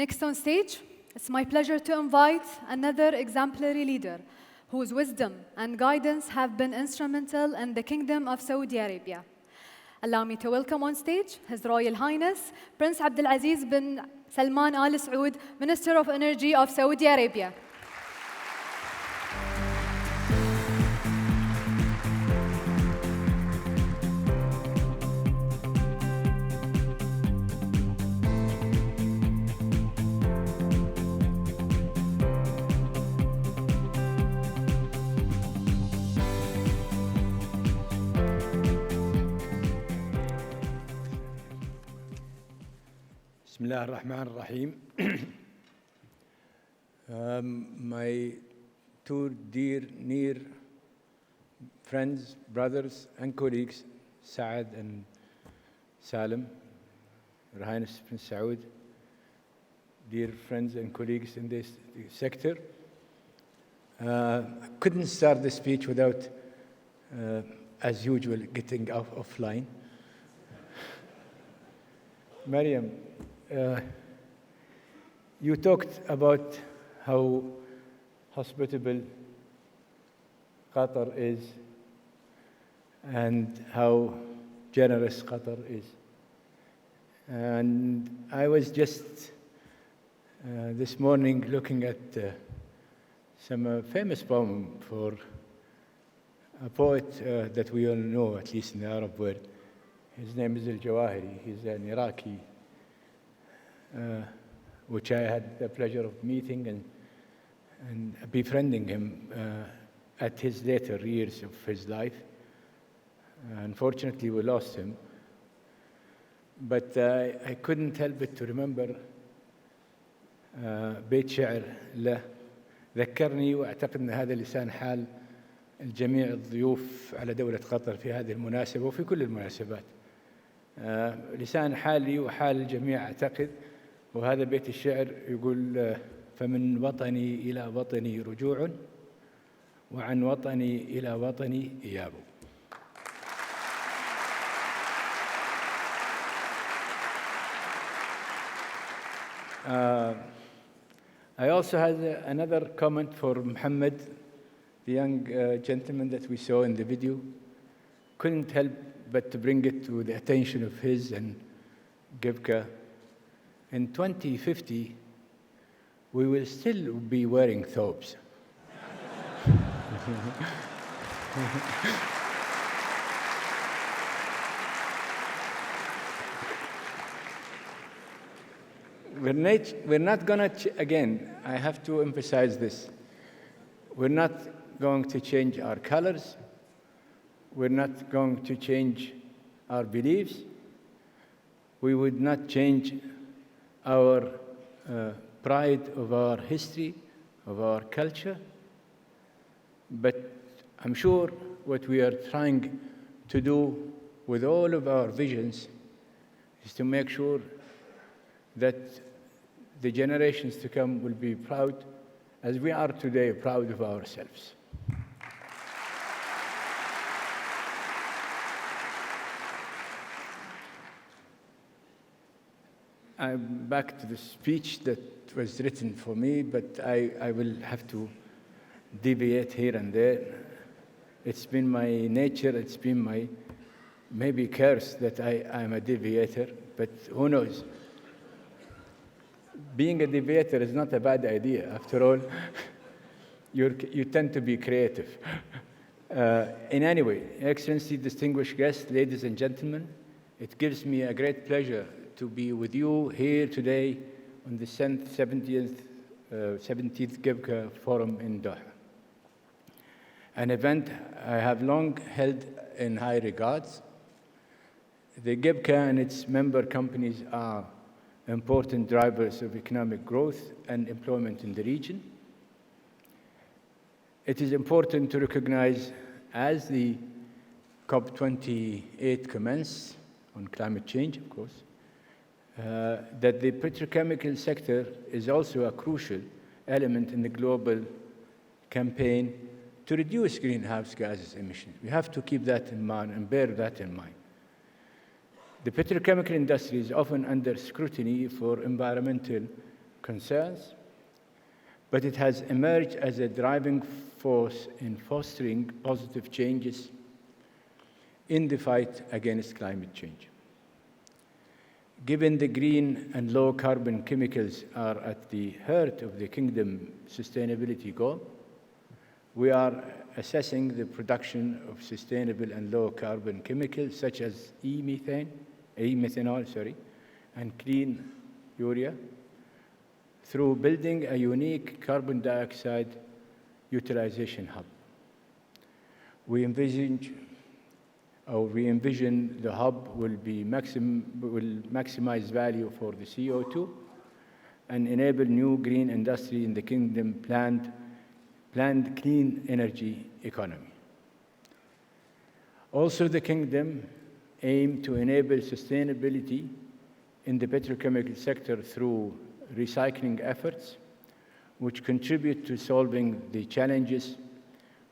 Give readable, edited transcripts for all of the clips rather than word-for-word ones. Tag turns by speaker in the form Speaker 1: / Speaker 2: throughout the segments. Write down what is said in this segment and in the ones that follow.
Speaker 1: Next on stage, it's my pleasure to invite another exemplary leader whose wisdom and guidance have been instrumental in the Kingdom of Saudi Arabia. Allow me to welcome on stage His Royal Highness Prince Abdulaziz bin Salman Al-Saud, Minister of Energy of Saudi Arabia.
Speaker 2: Bismillah ar-Rahman ar-Rahim. My two dear, near friends, brothers, and colleagues, Saad and Salim, Her Highness Prince Saud, dear friends and colleagues in this sector. I couldn't start the speech without, as usual, getting offline. Mariam, you talked about how hospitable Qatar is and how generous Qatar is. And I was just this morning looking at some famous poem for a poet that we all know, at least in the Arab world. His name is Al-Jawahiri. He's an Iraqi, which I had the pleasure of meeting and befriending him at his later years of his life. Unfortunately, we lost him. But I couldn't help but to remember بيت شعر له ذكرني، وأعتقد أن هذا لسان حال الجميع الضيوف على دولة قطر في هذه المناسبة وفي كل المناسبات. لسان حالي وحال الجميع أعتقد، وهذا بيت الشعر يقول: فمن وطني إلى وطني رجوع وعن وطني إلى وطني إياب. I also had another comment for Muhammad, the young gentleman that we saw in the video. Couldn't help but to bring it to the attention of his and GPCA. In 2050, we will still be wearing thobes. We're not going to, again, I have to emphasize this. We're not going to change our colors. We're not going to change our beliefs. We would not change our pride of our history, of our culture. But I'm sure what we are trying to do with all of our visions is to make sure that the generations to come will be proud, as we are today, proud of ourselves. I'm back to the speech that was written for me, but I will have to deviate here and there. It's been my nature, it's been my maybe curse that I'm a deviator, but who knows? Being a deviator is not a bad idea. After all, you tend to be creative. In any way, Excellency, distinguished guests, ladies and gentlemen, it gives me a great pleasure to be with you here today on the 70th GPCA Forum in Doha, an event I have long held in high regards. The GPCA and its member companies are important drivers of economic growth and employment in the region. It is important to recognize, as the COP28 commences on climate change, of course, that the petrochemical sector is also a crucial element in the global campaign to reduce greenhouse gases emissions. We have to keep that in mind and bear that in mind. The petrochemical industry is often under scrutiny for environmental concerns, but it has emerged as a driving force in fostering positive changes in the fight against climate change. Given the green and low carbon chemicals are at the heart of the Kingdom sustainability goal, we are assessing the production of sustainable and low carbon chemicals such as methanol, and clean urea through building a unique carbon dioxide utilization hub. We envision the hub will maximize value for the CO2 and enable new green industry in the Kingdom planned clean energy economy. Also, the Kingdom aims to enable sustainability in the petrochemical sector through recycling efforts, which contribute to solving the challenges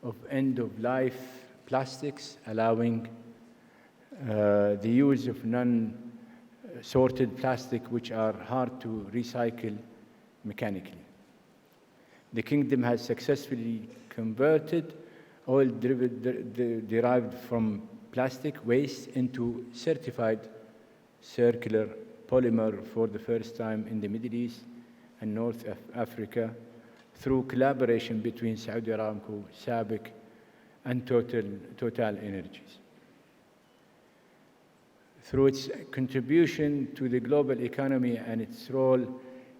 Speaker 2: of end-of-life plastics, allowing the use of non-sorted plastic, which are hard to recycle mechanically. The Kingdom has successfully converted oil derived from plastic waste into certified circular polymer for the first time in the Middle East and North Africa through collaboration between Saudi Aramco, SABIC, and Total Energies. Through its contribution to the global economy and its role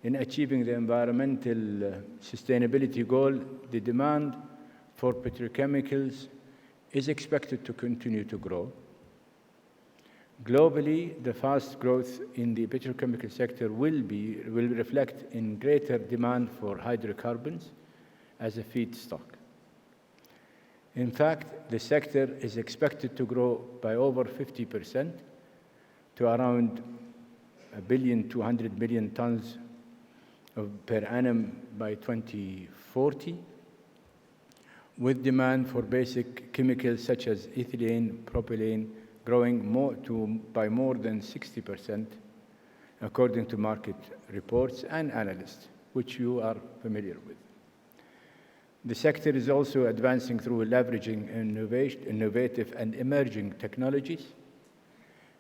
Speaker 2: in achieving the environmental sustainability goal, the demand for petrochemicals is expected to continue to grow. Globally, the fast growth in the petrochemical sector will reflect in greater demand for hydrocarbons as a feedstock. In fact, the sector is expected to grow by over 50% to around 1,200 million tons per annum by 2040, with demand for basic chemicals such as ethylene, propylene, growing by more than 60%, according to market reports and analysts, which you are familiar with. The sector is also advancing through leveraging innovative and emerging technologies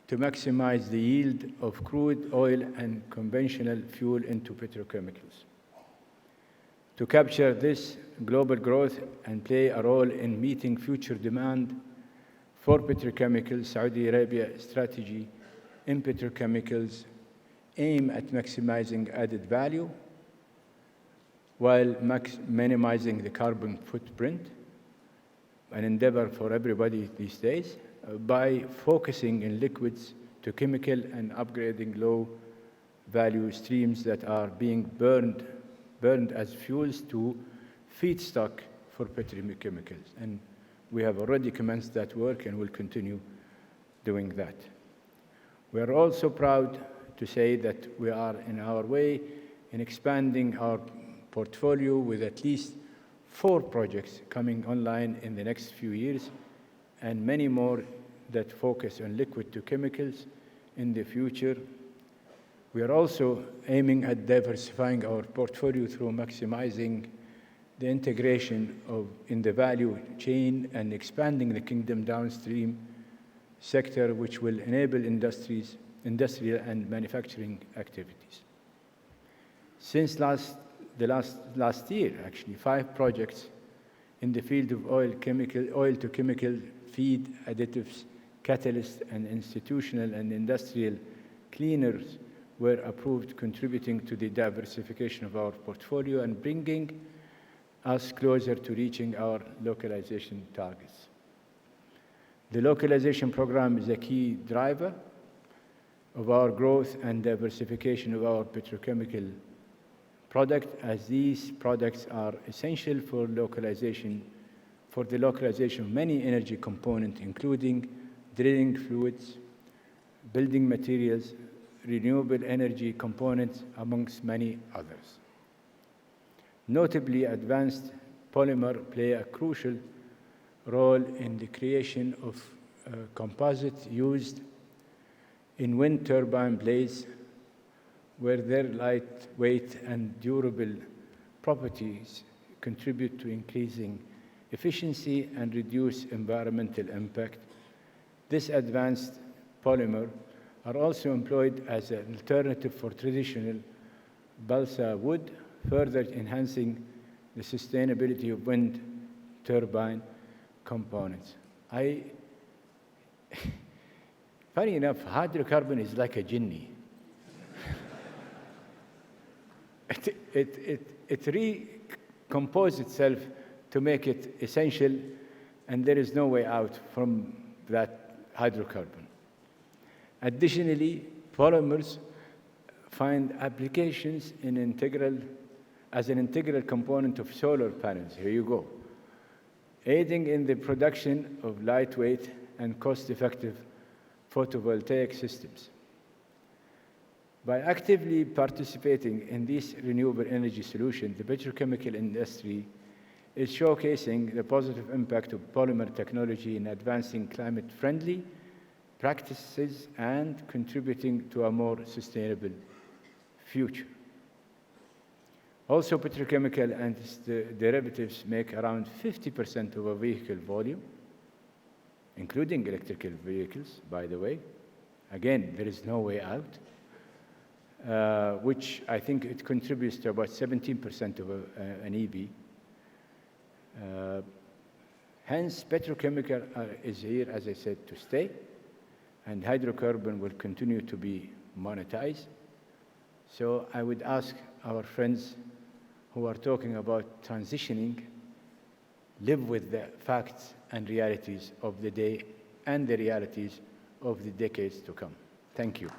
Speaker 2: to maximize the yield of crude oil and conventional fuel into petrochemicals. To capture this global growth and play a role in meeting future demand for petrochemicals, Saudi Arabia's strategy in petrochemicals aim at maximizing added value while minimizing the carbon footprint, an endeavor for everybody these days, by focusing in liquids to chemical and upgrading low-value streams that are being burned as fuels to feedstock for petrochemicals. And we have already commenced that work and will continue doing that. We are also proud to say that we are in our way in expanding our portfolio with at least 4 projects coming online in the next few years and many more that focus on liquid to chemicals in the future. We are also aiming at diversifying our portfolio through maximizing the integration in the value chain and expanding the Kingdom downstream sector, which will enable industrial and manufacturing activities. Since last year, actually, 5 projects in the field of oil to chemical feed additives, catalysts, and institutional and industrial cleaners were approved, contributing to the diversification of our portfolio and bringing us closer to reaching our localization targets. The localization program is a key driver of our growth and diversification of our petrochemical product, as these products are essential for the localization of many energy components, including drilling fluids, building materials, renewable energy components, amongst many others. Notably, advanced polymer play a crucial role in the creation of composites used in wind turbine blades, where their lightweight and durable properties contribute to increasing efficiency and reduce environmental impact. This advanced polymer are also employed as an alternative for traditional balsa wood, further enhancing the sustainability of wind turbine components. Funny enough, hydrocarbon is like a genie. It recomposes itself to make it essential, and there is no way out from that hydrocarbon. Additionally, polymers find applications as an integral component of solar panels. Here you go. Aiding in the production of lightweight and cost-effective photovoltaic systems. By actively participating in these renewable energy solutions, the petrochemical industry is showcasing the positive impact of polymer technology in advancing climate-friendly practices and contributing to a more sustainable future. Also, petrochemical and derivatives make around 50% of a vehicle volume, including electrical vehicles, by the way. Again, there is no way out, which I think it contributes to about 17% of an EV. Hence, petrochemical is here, as I said, to stay, and hydrocarbon will continue to be monetized. So I would ask our friends who are talking about transitioning, live with the facts and realities of the day and the realities of the decades to come. Thank you.